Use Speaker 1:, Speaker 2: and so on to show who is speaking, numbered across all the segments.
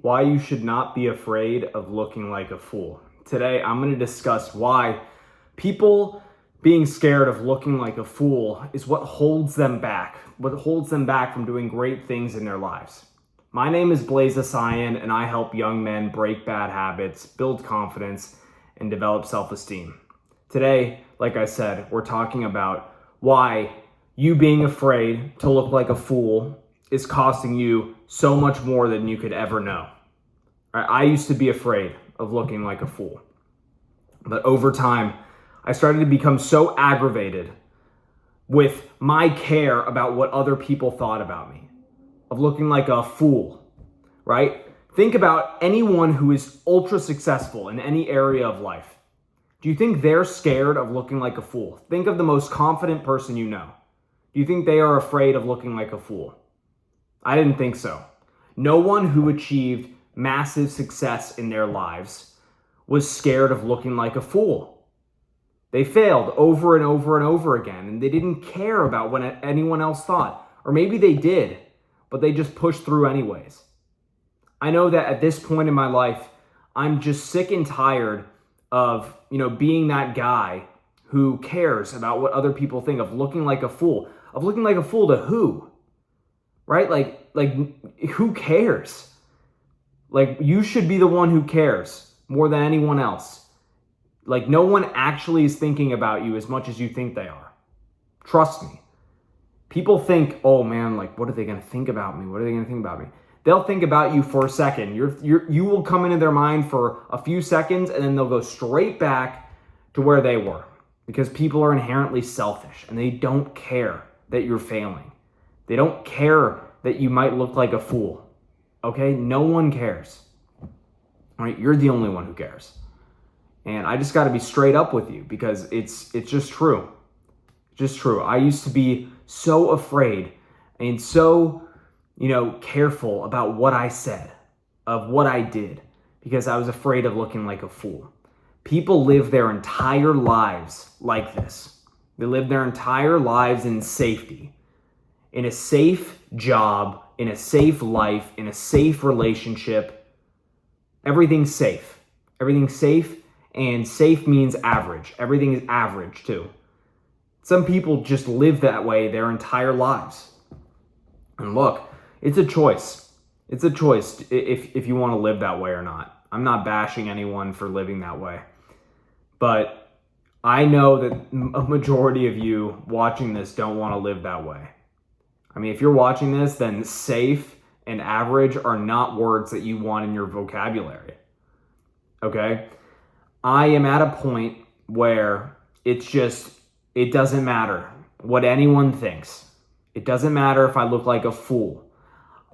Speaker 1: why you should not be afraid of looking like a fool. Today, I'm going to discuss why people being scared of looking like a fool is what holds them back from doing great things in their lives. My name is Blaze Asayan, and I help young men break bad habits, build confidence, and develop self-esteem. Today, like I said, we're talking about why you being afraid to look like a fool is costing you so much more than you could ever know. I used to be afraid of looking like a fool. But over time, I started to become so aggravated with my care about what other people thought about me, of looking like a fool, right? Think about anyone who is ultra successful in any area of life. Do you think they're scared of looking like a fool? Think of the most confident person you know. Do you think they are afraid of looking like a fool? I didn't think so. No one who achieved massive success in their lives was scared of looking like a fool. They failed over and over and over again, and they didn't care about what anyone else thought. Or maybe they did, but they just pushed through anyways. I know that at this point in my life, I'm just sick and tired of, being that guy who cares about what other people think, of looking like a fool. Of looking like a fool to who? Right? Like who cares? Like, you should be the one who cares more than anyone else. Like, no one actually is thinking about you as much as you think they are. Trust me. People think, oh man, like, what are they going to think about me? What are they going to think about me? They'll think about you for a second. You will come into their mind for a few seconds, and then they'll go straight back to where they were, because people are inherently selfish and they don't care that you're failing. They don't care that you might look like a fool. Okay? No one cares. All right? You're the only one who cares. And I just got to be straight up with you, because it's just true. Just true. I used to be so afraid and so, careful about what I said, of what I did, because I was afraid of looking like a fool. People live their entire lives like this. They live their entire lives in safety, in a safe job, in a safe life, in a safe relationship. Everything's safe. Everything's safe, and safe means average. Everything is average too. Some people just live that way their entire lives. And look, it's a choice. It's a choice if you want to live that way or not. I'm not bashing anyone for living that way. But I know that a majority of you watching this don't want to live that way. I mean, if you're watching this, then safe and average are not words that you want in your vocabulary. Okay? I am at a point where it doesn't matter what anyone thinks. It doesn't matter if I look like a fool.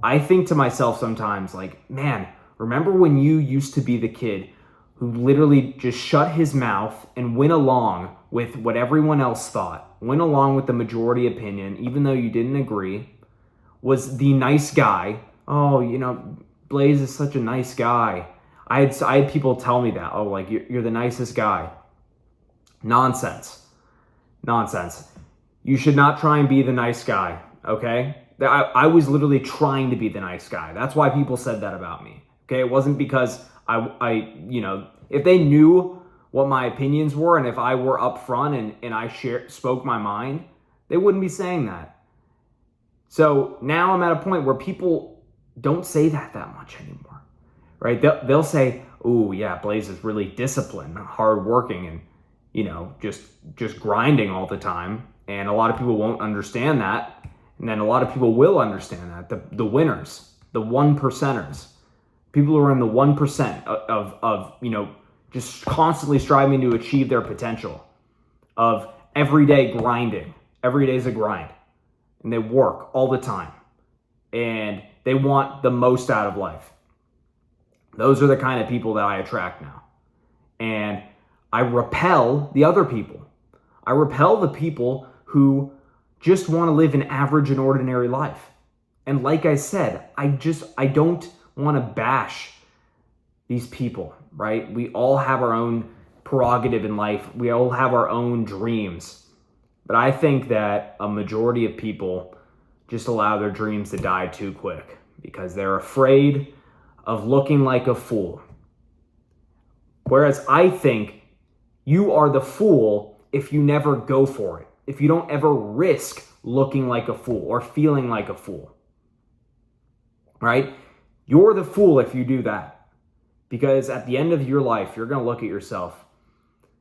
Speaker 1: I think to myself sometimes, like, man, remember when you used to be the kid who literally just shut his mouth and went along with what everyone else thought, went along with the majority opinion, even though you didn't agree, was the nice guy. Oh, Blaze is such a nice guy. I had people tell me that. Oh, like, you're the nicest guy. Nonsense. You should not try and be the nice guy, okay? I was literally trying to be the nice guy. That's why people said that about me, okay? It wasn't because if they knew what my opinions were, and if I were upfront and I spoke my mind, they wouldn't be saying that. So now I'm at a point where people don't say that much anymore, right? They'll say, "Oh yeah, Blaze is really disciplined, hardworking, and just grinding all the time." And a lot of people won't understand that, and then a lot of people will understand that. The winners, the 1%ers, people who are in the 1% of just constantly striving to achieve their potential, of everyday grinding. Every day is a grind, and they work all the time, and they want the most out of life. Those are the kind of people that I attract now. And I repel the other people. I repel the people who just want to live an average and ordinary life. And like I said, I don't want to bash these people, right? We all have our own prerogative in life. We all have our own dreams. But I think that a majority of people just allow their dreams to die too quick because they're afraid of looking like a fool. Whereas I think you are the fool if you never go for it, if you don't ever risk looking like a fool or feeling like a fool, right? You're the fool if you do that, because at the end of your life, you're going to look at yourself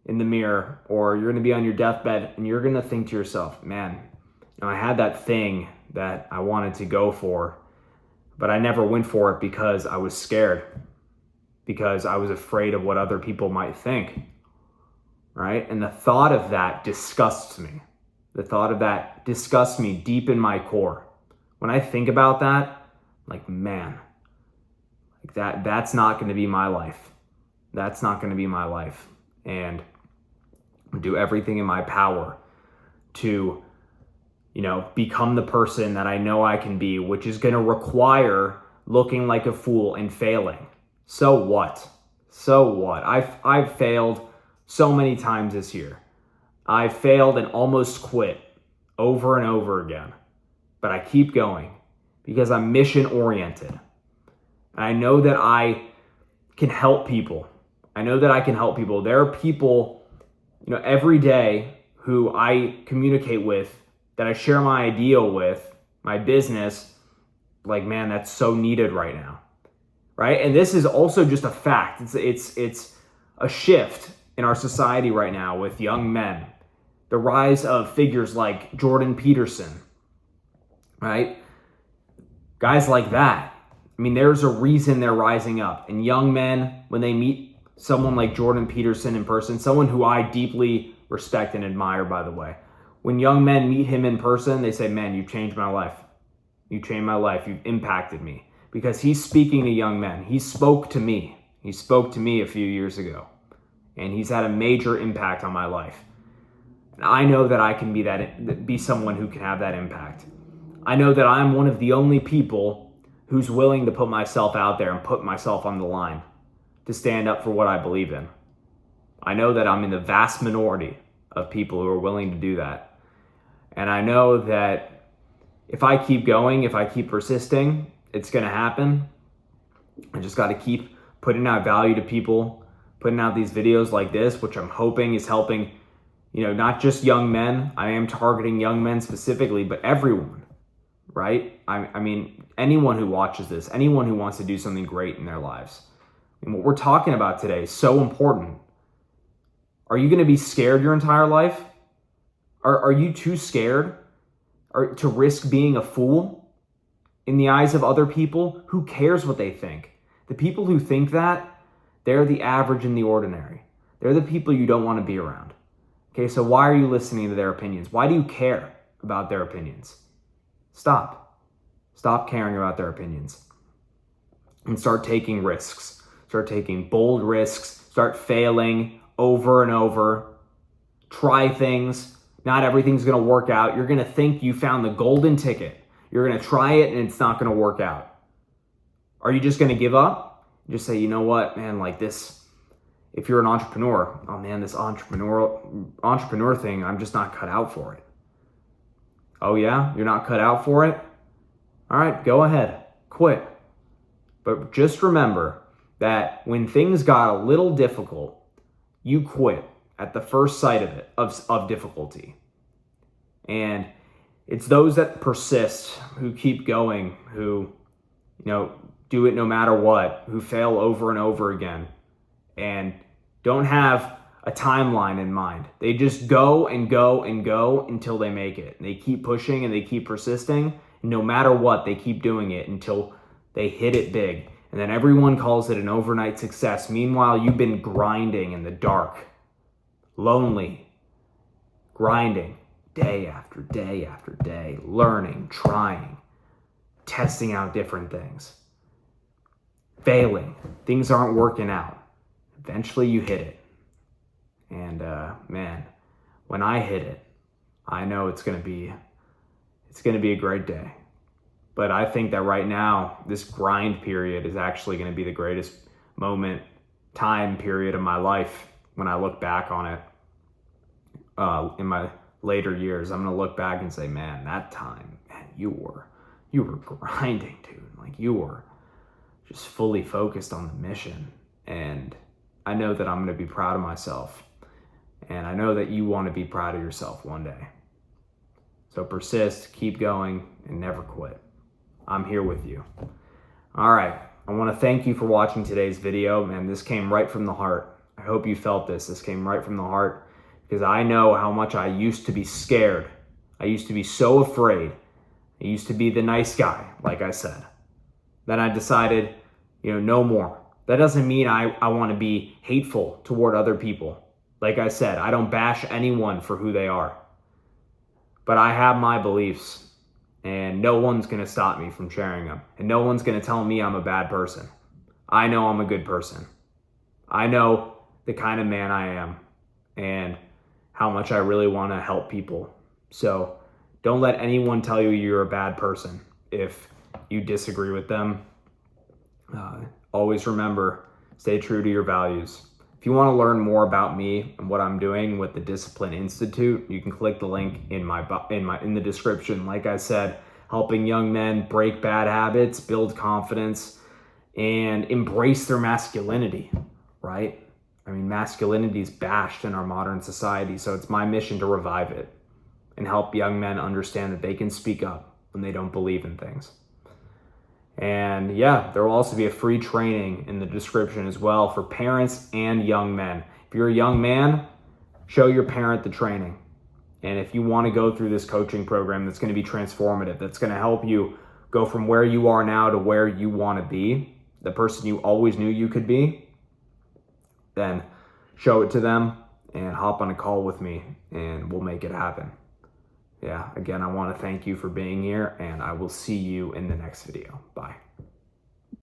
Speaker 1: in the mirror, or you're going to be on your deathbed and you're going to think to yourself, man, I had that thing that I wanted to go for, but I never went for it because I was scared, because I was afraid of what other people might think, right? And the thought of that disgusts me. The thought of that disgusts me deep in my core. When I think about that, like, man, like that's not going to be my life. That's not going to be my life. And do everything in my power to, become the person that I know I can be, which is going to require looking like a fool and failing. So what? So what? I've failed so many times this year. I've failed and almost quit over and over again. But I keep going because I'm mission oriented. And I know that I can help people. I know that I can help people. There are people, every day who I communicate with, that I share my ideal with, my business, like, man, that's so needed right now, right? And this is also just a fact. It's a shift in our society right now with young men. The rise of figures like Jordan Peterson, right? Guys like that. I mean, there's a reason they're rising up. And young men, when they meet someone like Jordan Peterson in person, someone who I deeply respect and admire, by the way, when young men meet him in person, they say, man, you've changed my life. You changed my life. You've impacted me. Because he's speaking to young men. He spoke to me. He spoke to me a few years ago. And he's had a major impact on my life. And I know that I can be someone who can have that impact. I know that I'm one of the only people who's willing to put myself out there and put myself on the line to stand up for what I believe in. I know that I'm in the vast minority of people who are willing to do that. And I know that if I keep going, if I keep persisting, it's going to happen. I just got to keep putting out value to people, putting out these videos like this, which I'm hoping is helping, not just young men. I am targeting young men specifically, but everyone, right? I mean, anyone who watches this, anyone who wants to do something great in their lives. And what we're talking about today is so important. Are you going to be scared your entire life? Are you too scared to risk being a fool in the eyes of other people? Who cares what they think? The people who think that, they're the average and the ordinary. They're the people you don't want to be around. Okay, so why are you listening to their opinions? Why do you care about their opinions? Stop. Stop caring about their opinions. And start taking risks. Start taking bold risks. Start failing over and over. Try things. Not everything's going to work out. You're going to think you found the golden ticket. You're going to try it and it's not going to work out. Are you just going to give up? Just say, you know what, man, like this, if you're an entrepreneur, oh man, this entrepreneur thing, I'm just not cut out for it. Oh yeah, you're not cut out for it? All right, go ahead, quit. But just remember that when things got a little difficult, you quit at the first sight of it, of difficulty. And it's those that persist, who keep going, who, do it no matter what, who fail over and over again, and don't have a timeline in mind. They just go and go and go until they make it. And they keep pushing and they keep persisting. And no matter what, they keep doing it until they hit it big. And then everyone calls it an overnight success. Meanwhile, you've been grinding in the dark, lonely, grinding day after day after day, learning, trying, testing out different things, failing. Things aren't working out. Eventually you hit it. And man, when I hit it, I know it's gonna be a great day. But I think that right now, this grind period is actually gonna be the greatest time period of my life when I look back on it in my later years. I'm gonna look back and say, man, that time, man, you were grinding, dude. Like, you were just fully focused on the mission. And I know that I'm going to be proud of myself. And I know that you want to be proud of yourself one day. So persist, keep going, and never quit. I'm here with you. All right. I want to thank you for watching today's video. Man, this came right from the heart. I hope you felt this. This came right from the heart because I know how much I used to be scared. I used to be so afraid. I used to be the nice guy, like I said. Then I decided, no more. That doesn't mean I want to be hateful toward other people. Like I said, I don't bash anyone for who they are. But I have my beliefs, and no one's going to stop me from sharing them. And no one's going to tell me I'm a bad person. I know I'm a good person. I know the kind of man I am and how much I really want to help people. So don't let anyone tell you you're a bad person if you disagree with them. Always remember, stay true to your values. If you want to learn more about me and what I'm doing with the Discipline Institute, you can click the link in the description. Like I said, helping young men break bad habits, build confidence, and embrace their masculinity, right? I mean, masculinity is bashed in our modern society, so it's my mission to revive it and help young men understand that they can speak up when they don't believe in things. And yeah, there will also be a free training in the description as well for parents and young men. If you're a young man, show your parent the training. And if you want to go through this coaching program that's going to be transformative, that's going to help you go from where you are now to where you want to be, the person you always knew you could be, then show it to them and hop on a call with me and we'll make it happen. Yeah, again, I want to thank you for being here, and I will see you in the next video. Bye.